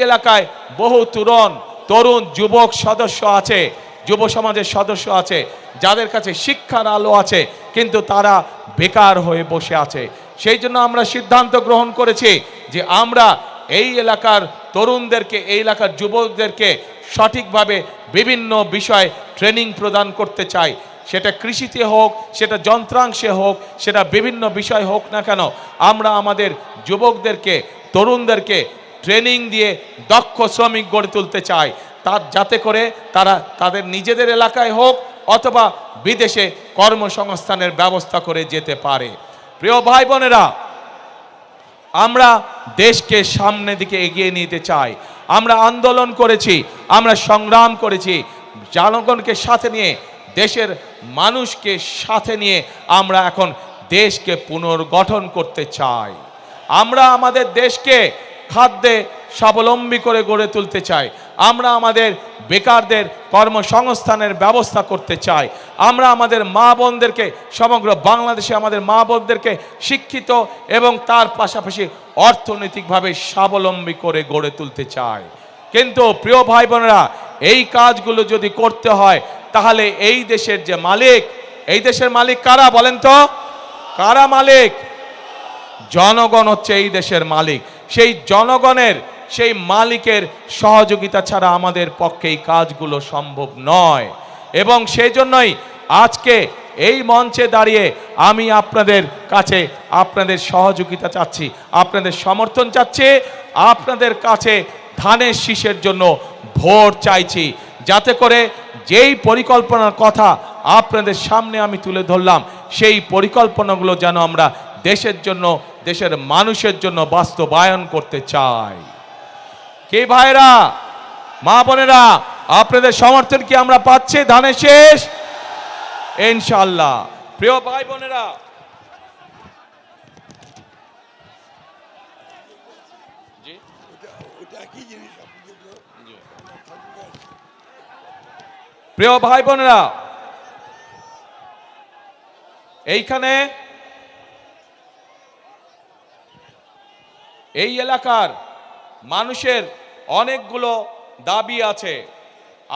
এলাকায় বহু তরুণ যুবক সদস্য আছে, যুব সমাজের সদস্য আছে, যাদের কাছে শিক্ষার আলো আছে, কিন্তু তারা বেকার হয়ে বসে আছে। সেই জন্য আমরা সিদ্ধান্ত গ্রহণ করেছি যে আমরা এই এলাকার তরুণদেরকে, এই এলাকার যুবকদেরকে সঠিকভাবে বিভিন্ন বিষয় ট্রেনিং প্রদান করতে চাই। সেটা কৃষিতে হোক, সেটা যন্ত্রাংশে হোক, সেটা বিভিন্ন বিষয় হোক না কেন, আমরা আমাদের যুবকদেরকে, তরুণদেরকে ট্রেনিং দিয়ে দক্ষ শ্রমিক গড়ে তুলতে চাই, যাতে করে তারা তাদের নিজেদের এলাকায় হোক অথবা বিদেশে কর্মসংস্থানের ব্যবস্থা করে যেতে পারে। প্রিয় ভাই বোনেরা, আমরা দেশকে সামনের দিকে এগিয়ে নিতে চাই। আমরা আন্দোলন করেছি, আমরা সংগ্রাম করেছি, জনগণকে সাথে নিয়ে, দেশের মানুষকে সাথে নিয়ে আমরা এখন দেশকে পুনর্গঠন করতে চাই। আমরা আমাদের দেশকে খাদ্যে স্বাবলম্বী করে গড়ে তুলতে চাই। আমরা আমাদের বেকারদের কর্মসংস্থানের ব্যবস্থা করতে চাই। আমরা আমাদের মা বোনদেরকে, সমগ্র বাংলাদেশে আমাদের মা বোনদেরকে শিক্ষিত এবং তার পাশাপাশি অর্থনৈতিকভাবে স্বাবলম্বী করে গড়ে তুলতে চাই। কিন্তু প্রিয় ভাই বোনেরা, এই কাজগুলো যদি করতে হয়, তাহলে এই দেশের যে মালিক, এই দেশের মালিক কারা বলেন তো? কারা মালিক? জনগণ হচ্ছে এই দেশের মালিক। সেই জনগণের, সেই মালিকের সহযোগিতা ছাড়া আমাদের পক্ষে এই কাজগুলো সম্ভব নয়। এবং সেই জন্যই আজকে এই মঞ্চে দাঁড়িয়ে আমি আপনাদের কাছে আপনাদের সহযোগিতা চাচ্ছি, আপনাদের সমর্থন চাচ্ছি, আপনাদের কাছে ধানের শীষের জন্য ভোট চাইছি, যাতে করে যেই পরিকল্পনার কথা আপনাদের সামনে আমি তুলে ধরলাম, সেই পরিকল্পনাগুলো যেন আমরা দেশের জন্য, দেশের মানুষের জন্য বাস্তবায়ন করতে চাই। কে ভাইরা, মা বোনেরা, আপনাদের সমর্থন কি আমরা পাচ্ছি ধানের শীষ? ইনশাআল্লাহ। প্রিয় ভাই বোনেরা, প্রিয় ভাই বোনেরা, এইখানে এই এলাকার মানুষের অনেকগুলো দাবি আছে।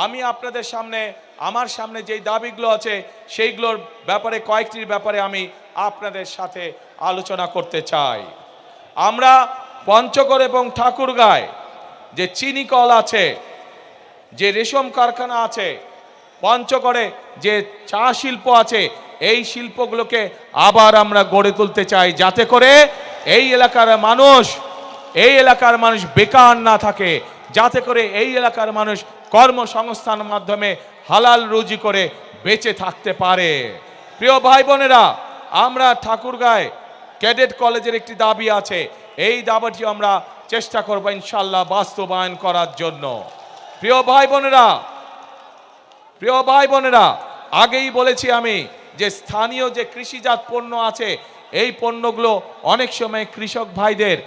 আমি আপনাদের সামনে, আমার সামনে যেই দাবিগুলো আছে সেইগুলোর ব্যাপারে, কয়েকটির ব্যাপারে আমি আপনাদের সাথে আলোচনা করতে চাই। আমরা পঞ্চগড় এবং ঠাকুরগাঁয় যে চিনি কল আছে, যে রেশম কারখানা আছে, পঞ্চগড়ে যে চা শিল্প আছে, এই শিল্পগুলোকে আবার আমরা গড়ে তুলতে চাই, যাতে করে এই এলাকার মানুষ বেকার না থাকে, যাতে করে এই এলাকার মানুষ কর্মসংস্থানের মাধ্যমে হালাল রুজি করে বেঁচে থাকতে পারে। প্রিয় ভাই বোনেরা, আমরা ঠাকুরগাঁয় ক্যাডেট কলেজের একটি দাবি আছে, এই দাবিটি আমরা চেষ্টা করব ইনশাআল্লাহ বাস্তবায়ন করার জন্য। প্রিয় ভাই বোনেরা, আগেই বলেছি আমি যে স্থানীয় যে কৃষিজাত পণ্য আছে, এই পণ্যগুলো অনেক সময় কৃষক ভাইদের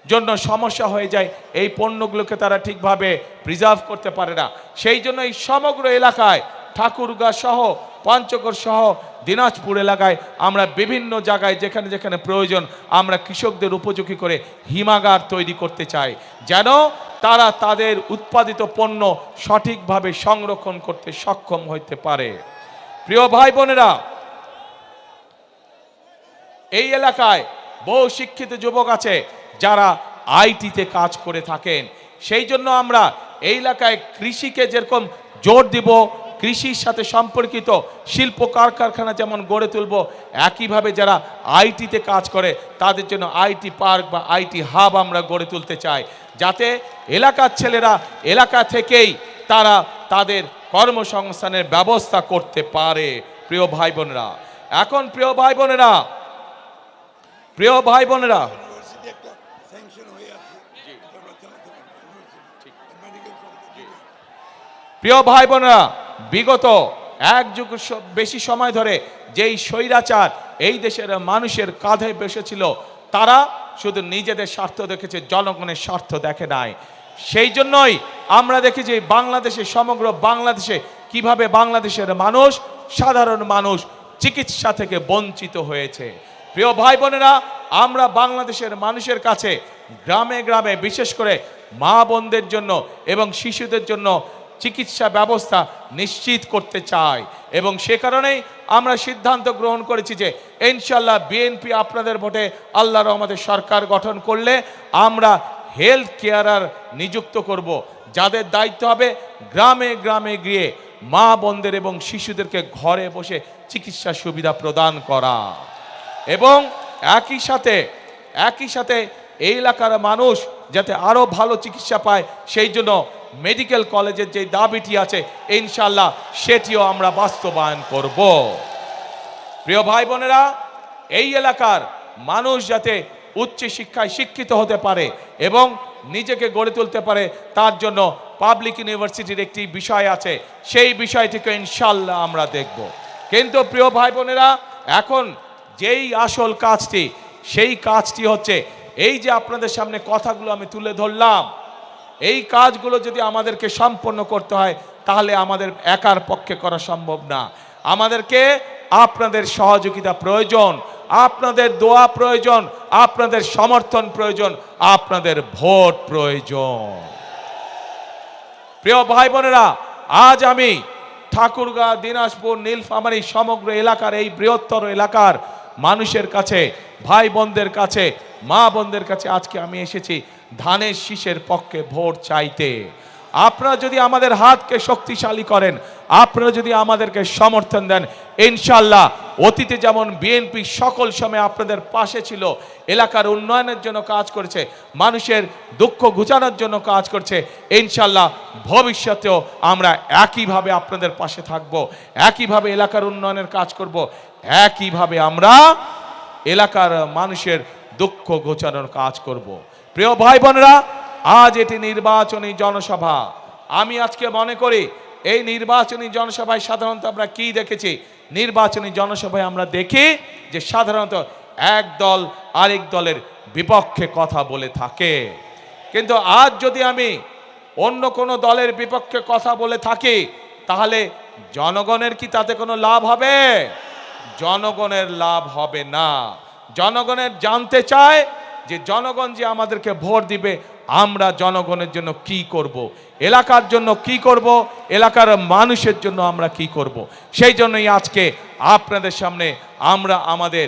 জন্য সমস্যা হয়ে যায়, এই পণ্যগুলোকে তারা ঠিকভাবে প্রিজার্ভ করতে পারে না। সেই জন্য এই সমগ্র এলাকায়, ঠাকুরগাঁ সহ, পঞ্চগড় সহ, দিনাজপুর এলাকায় আমরা বিভিন্ন জায়গায় যেখানে যেখানে প্রয়োজন, আমরা কৃষকদের উপযোগী করে হিমাগার তৈরি করতে চাই, যেন তারা তাদের উৎপাদিত পণ্য সঠিকভাবে সংরক্ষণ করতে সক্ষম হতে পারে। প্রিয় ভাই বোনেরা, এই এলাকায় বহু শিক্ষিত যুবক আছে যারা আইটিতে কাজ করে থাকেন। সেই জন্য আমরা এই এলাকায় কৃষিকে যেরকম জোর দিব, কৃষির সাথে সম্পর্কিত শিল্প কারখানা যেমন গড়ে তুলব, একইভাবে যারা আইটিতে কাজ করে তাদের জন্য আইটি পার্ক বা আইটি হাব আমরা গড়ে তুলতে চাই, যাতে এলাকার ছেলেরা এলাকা থেকেই তারা তাদের কর্মসংস্থানের ব্যবস্থা করতে পারে। প্রিয় ভাই বোনেরা, এখন প্রিয় ভাই বোনেরা, বিগত এক যুগ বেশি সময় ধরে যেই স্বৈরাচার এই দেশের মানুষের কাঁধে বসেছিল, তারা শুধু নিজেদের স্বার্থ দেখেছে, জনগণের স্বার্থ দেখে নাই। সেই জন্যই আমরা দেখেছি বাংলাদেশে, সমগ্র বাংলাদেশে কিভাবে বাংলাদেশের মানুষ, সাধারণ মানুষ চিকিৎসা থেকে বঞ্চিত হয়েছে। প্রিয় ভাই বোনেরা, আমরা বাংলাদেশের মানুষের কাছে গ্রামে গ্রামে বিশেষ করে মা বোনদের জন্য এবং শিশুদের জন্য চিকিৎসা ব্যবস্থা নিশ্চিত করতে চাই। এবং সে কারণেই আমরা সিদ্ধান্ত গ্রহণ করেছি যে ইনশাল্লাহ বিএনপি আপনাদের ভোটে আল্লাহর রহমতে সরকার গঠন করলে আমরা হেলথ কেয়ারার নিযুক্ত করব, যাদের দায়িত্ব হবে গ্রামে গ্রামে গিয়ে মা বোনদের এবং শিশুদেরকে ঘরে বসে চিকিৎসা সুবিধা প্রদান করা। এবং একই সাথে এই এলাকার মানুষ যাতে আরও ভালো চিকিৎসা পায়, সেই জন্য মেডিকেল কলেজের যে দাবিটি আছে ইনশাল্লাহ সেটিও আমরা বাস্তবায়ন করব। প্রিয় ভাই বোনেরা, এই এলাকার মানুষ যাতে উচ্চ শিক্ষায় শিক্ষিত হতে পারে এবং নিজেকে গড়ে তুলতে পারে, তার জন্য পাবলিক ইউনিভার্সিটির একটি বিষয় আছে, সেই বিষয়টিকে ইনশাল্লাহ আমরা দেখব। কিন্তু প্রিয় ভাই বোনেরা, এখন যেই আসল কাজটি, সেই কাজটি হচ্ছে এই যে আপনাদের সামনে কথাগুলো আমি তুলে ধরলাম, এই কাজগুলো যদি আমাদেরকে সম্পন্ন করতে হয় তাহলে আমাদের একার পক্ষে করা সম্ভব না। আমাদেরকে আপনাদের সহযোগিতা প্রয়োজন, আপনাদের দোয়া প্রয়োজন, আপনাদের সমর্থন প্রয়োজন, আপনাদের ভোট প্রয়োজন। প্রিয় ভাই বোনেরা, আজ আমি ঠাকুরগাঁ, দিনাজপুর, নীলফামারী সমগ্র এলাকার এই বৃহত্তর এলাকার মানুষের কাছে, ভাই বোনদের কাছে, মা বোনদের কাছে আজকে আমি এসেছি ধানের শীষের পক্ষে ভোট চাইতে। আপনারা যদি আমাদের হাতকে শক্তিশালী করেন, আপনারা যদি আমাদেরকে সমর্থন দেন, ইনশাল্লাহ অতীতে যেমন বিএনপি সকল সময় আপনাদের পাশে ছিল, এলাকার উন্নয়নের জন্য কাজ করেছে, মানুষের দুঃখ ঘুচানোর জন্য কাজ করছে, ইনশাল্লাহ ভবিষ্যতেও আমরা একইভাবে আপনাদের পাশে থাকব, একইভাবে এলাকার উন্নয়নের কাজ করব, একইভাবে আমরা এলাকার মানুষের দুঃখ ঘোচানোর কাজ করব। প্রিয় ভাই বোনেরা, আজ এটি নির্বাচনী জনসভা। আমি আজকে মনে করি এই নির্বাচনী জনসভায় সাধারণত আমরা কি দেখেছি, নির্বাচনী জনসভায় আমরা দেখি যে সাধারণত এক দল আরেক দলের বিপক্ষে কথা বলে থাকে। কিন্তু আজ যদি আমি অন্য কোনো দলের বিপক্ষে কথা বলে থাকি, তাহলে জনগণের কি তাতে কোনো লাভ হবে? জনগণের লাভ হবে না। জনগণের জানতে চায় যে জনগণ যে আমাদেরকে ভোট দিবে, আমরা জনগণের জন্য কি করব, এলাকার জন্য কি করব, এলাকার মানুষের জন্য আমরা কি করব। সেই জন্যই আজকে আপনাদের সামনে আমরা আমাদের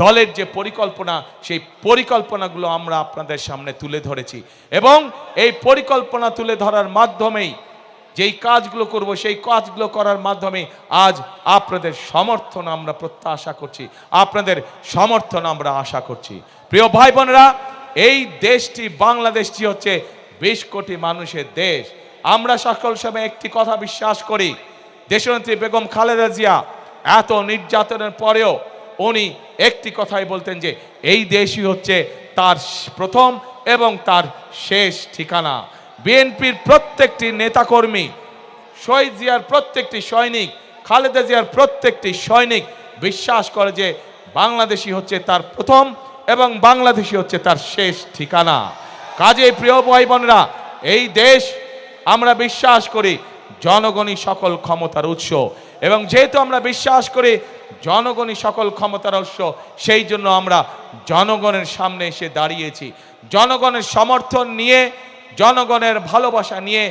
দলের যে পরিকল্পনা, সেই পরিকল্পনাগুলো আমরা আপনাদের সামনে তুলে ধরেছি এবং এই পরিকল্পনা তুলে ধরার মাধ্যমেই যেই কাজগুলো করব, সেই কাজগুলো করার মাধ্যমে আজ আপনাদের সমর্থন আমরা প্রত্যাশা করছি, আপনাদের সমর্থন আমরা আশা করছি। প্রিয় ভাই বোনেরা, এই দেশটি, বাংলাদেশটি হচ্ছে 20 কোটি মানুষের দেশ। আমরা সকল সময় একটি কথা বিশ্বাস করি, দেশনেত্রী বেগম খালেদা জিয়া এত নির্যাতনের পরেও উনি একটি কথাই বলতেন যে এই দেশই হচ্ছে তার প্রথম এবং তার শেষ ঠিকানা। বিএনপির প্রত্যেকটি নেতাকর্মী, শহীদ জিয়ার প্রত্যেকটি সৈনিক, খালেদা জিয়ার প্রত্যেকটি সৈনিক বিশ্বাস করে যে বাংলাদেশই হচ্ছে তার প্রথম এবং বাংলাদেশই হচ্ছে তার শেষ ঠিকানা। কাজেই প্রিয় ভাই বোনেরা, এই দেশ আমরা বিশ্বাস করি জনগণই সকল ক্ষমতার উৎস, এবং যেহেতু আমরা বিশ্বাস করি জনগণই সকল ক্ষমতার উৎস, সেই জন্য আমরা জনগণের সামনে এসে দাঁড়িয়েছি। জনগণের সমর্থন নিয়ে, জনগণের ভালোবাসা নিয়ে,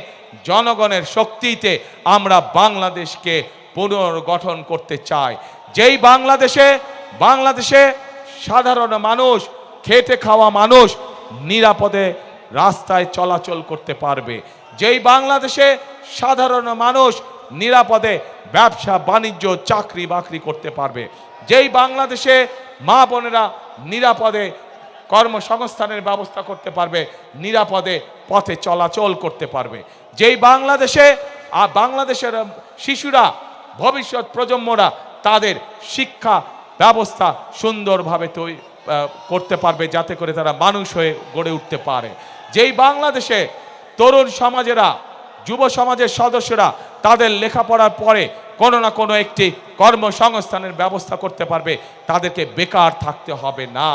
জনগণের শক্তিতে আমরা বাংলাদেশকে পুনর্গঠন করতে চাই। যেই বাংলাদেশে সাধারণ মানুষ, খেটে খাওয়া মানুষ নিরাপদে রাস্তায় চলাচল করতে পারবে, যেই বাংলাদেশে সাধারণ মানুষ নিরাপদে ব্যবসা বাণিজ্য চাকরি বাকরি করতে পারবে, যেই বাংলাদেশে মা বোনেরা নিরাপদে কর্মসংস্থানের ব্যবস্থা করতে পারবে, নিরাপদে পথে চলাচল করতে পারবে, যেই বাংলাদেশের শিশুরা, ভবিষ্যৎ প্রজন্মরা তাদের শিক্ষা ব্যবস্থা সুন্দরভাবে করতে পারবে, যাতে করে তারা মানুষ হয়ে গড়ে উঠতে পারে, যেই বাংলাদেশে তরুণ সমাজেরা, যুব সমাজের সদস্যরা তাদের লেখাপড়ার পরে কোনো না কোনো একটি কর্মসংস্থানের ব্যবস্থা করতে পারবে, তাদেরকে বেকার থাকতে হবে না।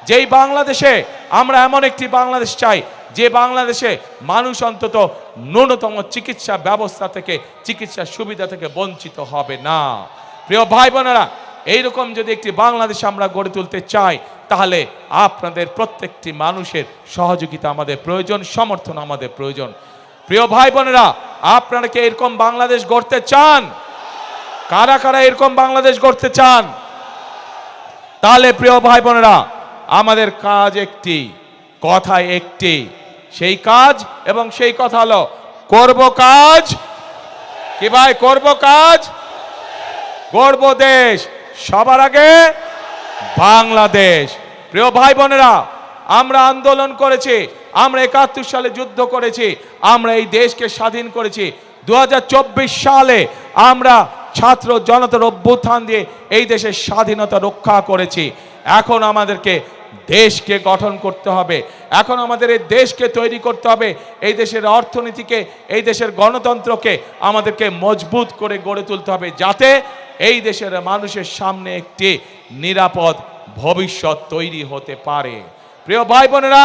যেই বাংলাদেশে আমরা এমন একটি বাংলাদেশ চাই, যে বাংলাদেশে মানুষ অন্তত ন্যূনতম চিকিৎসা ব্যবস্থা থেকে, চিকিৎসা সুবিধা থেকে বঞ্চিত হবে না। প্রিয় ভাই বোনেরা, এইরকম যদি একটি বাংলাদেশ আমরা গড়ে তুলতে চাই, তাহলে আপনাদের প্রত্যেকটি মানুষের সহযোগিতা আমাদের প্রয়োজন, সমর্থন আমাদের প্রয়োজন। প্রিয় ভাই বোনেরা, আপনারা কি এরকম বাংলাদেশ গড়তে চান? কারা কারা এরকম বাংলাদেশ গড়তে চান? তাহলে প্রিয় ভাই বোনেরা, আমাদের কাজ একটি, কথা একটি, সেই কাজ এবং সেই কথা হলো করব কাজ। কি ভাই? করব কাজ, গড়ব দেশ, সবার আগে বাংলাদেশ। প্রিয় ভাই বোনেরা, আমরা আন্দোলন করেছি, আমরা 71 সালে যুদ্ধ করেছি, আমরা এই দেশকে স্বাধীন করেছি। 2024 সালে আমরা ছাত্র জনতার অভ্যুত্থান দিয়ে এই দেশের স্বাধীনতা রক্ষা করেছি। এখন আমাদেরকে দেশকে গঠন করতে হবে, এখন আমাদের এই দেশকে তৈরি করতে হবে, এই দেশের অর্থনীতিকে, এই দেশের গণতন্ত্রকে আমাদেরকে মজবুত করে গড়ে তুলতে হবে, যাতে এই দেশের মানুষের সামনে একটি নিরাপদ ভবিষ্যৎ তৈরি হতে পারে। প্রিয় ভাই বোনেরা,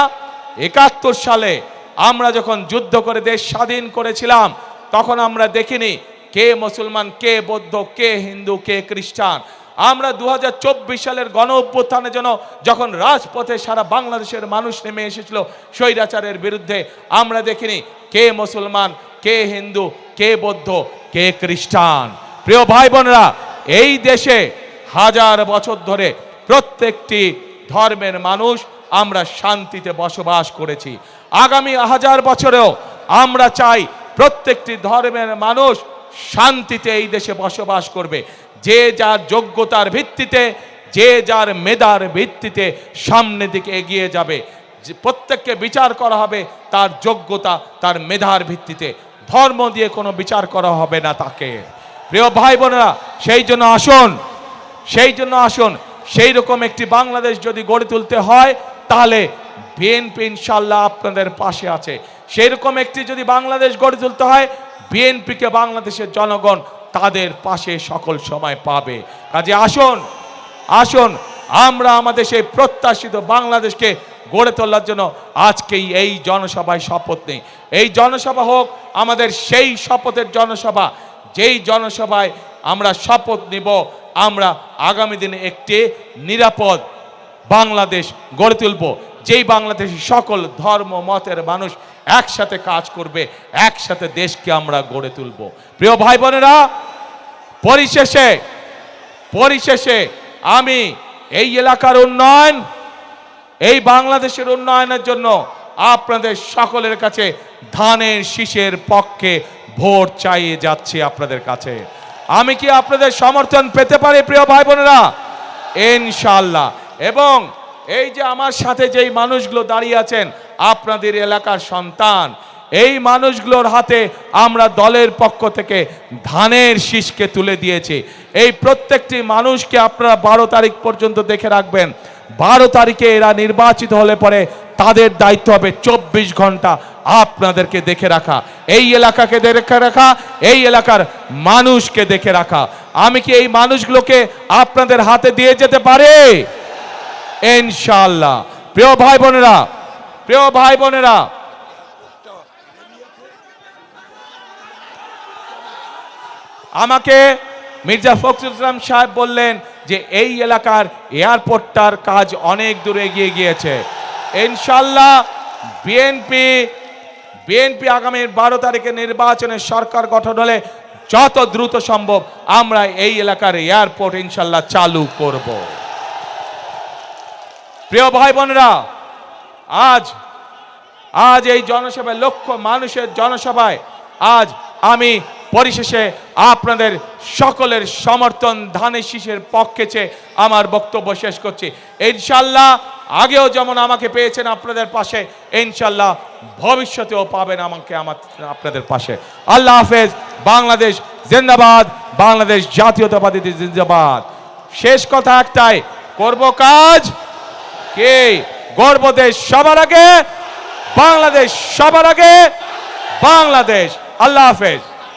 71 সালে আমরা যখন যুদ্ধ করে দেশ স্বাধীন করেছিলাম, তখন আমরা দেখিনি কে মুসলমান, কে বৌদ্ধ, কে হিন্দু, কে খ্রিস্টান। আমরা 2024 সালের গণ অভ্যুত্থানের জন্য যখন রাজপথে সারা বাংলাদেশের মানুষ নেমে এসেছিল স্বৈরাচারের বিরুদ্ধে, আমরা দেখিনি কে মুসলমান, কে হিন্দু, কে বৌদ্ধ, কে খ্রিস্টান। প্রিয় ভাই বোনেরা, এই দেশে হাজার বছর ধরে প্রত্যেকটি ধর্মের মানুষ আমরা শান্তিতে বসবাস করেছি। আগামী হাজার বছরেও আমরা চাই প্রত্যেকটি ধর্মের মানুষ শান্তিতে এই দেশে বসবাস করবে। যে যার যোগ্যতার ভিত্তিতে, যে যার মেধার ভিত্তিতে সামনের দিকে এগিয়ে যাবে। প্রত্যেককে বিচার করা হবে তার যোগ্যতা, তার মেধার ভিত্তিতে, ধর্ম দিয়ে কোনো বিচার করা হবে না তাকে। প্রিয় ভাই বোনেরা, সেই জন্য আসুন সেই রকম একটি বাংলাদেশ যদি গড়ে তুলতে হয়, তাহলে বিএনপি ইনশাআল্লাহ আপনাদের পাশে আছে। সেই রকম একটি যদি বাংলাদেশ গড়ে তুলতে হয়, বিএনপিকে বাংলাদেশের জনগণ তাদের পাশে সকল সময় পাবে। কাজে আসুন আমরা আমাদের সেই প্রত্যাশিত বাংলাদেশকে গড়ে তোলার জন্য আজকেই এই জনসভায় শপথ নেই। এই জনসভা হোক আমাদের সেই শপথের জনসভা, যেই জনসভায় আমরা শপথ নিব আমরা আগামী দিনে একটি নিরাপদ বাংলাদেশ গড়ে তুলব, যেই বাংলাদেশে সকল ধর্ম মতের মানুষ একসাথে কাজ করবে, একসাথে দেশকে আমরা গড়ে তুলব। প্রিয় ভাই বোনেরা, পরিশেষে আমি এই এলাকার উন্নয়ন, এই বাংলাদেশের উন্নয়নের জন্য আপনাদের সকলের কাছে ধানের শীষের পক্ষে ভোট চাইয়ে যাচ্ছি আপনাদের কাছে। আমি কি আপনাদের সমর্থন পেতে পারি প্রিয় ভাই বোনেরা? ইনশাআল্লাহ। এবং এই যে আমার সাথে যেই মানুষগুলো দাঁড়িয়ে আছেন, আপনাদের এলাকার সন্তান, এই মানুষগুলোর হাতে আমরা দলের পক্ষ থেকে ধানের শীষকে তুলে দিয়েছি। এই প্রত্যেকটি মানুষকে আপনারা 12 তারিখ পর্যন্ত দেখে রাখবেন। 12 তারিখে এরা নির্বাচিত হলে পরে তাদের দায়িত্ব হবে 24 ঘন্টা আপনাদেরকে দেখে রাখা, এই এলাকাকে দেখে রাখা, এই এলাকার মানুষকে দেখে রাখা। আমি কি এই মানুষগুলোকে আপনাদের হাতে দিয়ে যেতে পারি? ইনশাআল্লাহ। প্রিয় ভাই বোনেরা, আমাকে মির্জা ফখরুল ইসলাম সাহেব বললেন যে এই এলাকার এয়ারপোর্টটার কাজ অনেক দূর এগিয়ে গিয়েছে। ইনশাআল্লাহ বিএনপি আগামী 12 তারিখে নির্বাচনে সরকার গঠন হলে যত দ্রুত সম্ভব আমরা এই এলাকার এয়ারপোর্ট ইনশাআল্লাহ চালু করব। প্রিয় ভাই বোনেরা, আজ এই জনসভায়, লক্ষ মানুষের জনসভায় আজ আমি পরিশেষে আপনাদের সকলের সমর্থন ধানের শীষের পক্ষে চেয়ে আমার বক্তব্য শেষ করছি। ইনশাআল্লাহ আগেও যেমন আমাকে পেয়েছেন আপনাদের পাশে, ইনশাআল্লাহ ভবিষ্যতেও পাবেন আমাকে আপনাদের পাশে। আল্লাহ হাফেজ। বাংলাদেশ জিন্দাবাদ, বাংলাদেশ জাতীয়তাবাদী জিন্দাবাদ। শেষ কথা একটাই, করব কাজ, কে গর্ব দেশ সবার আগে, বাংলাদেশ সবার আগে, বাংলাদেশ। আল্লাহ হাফেজ।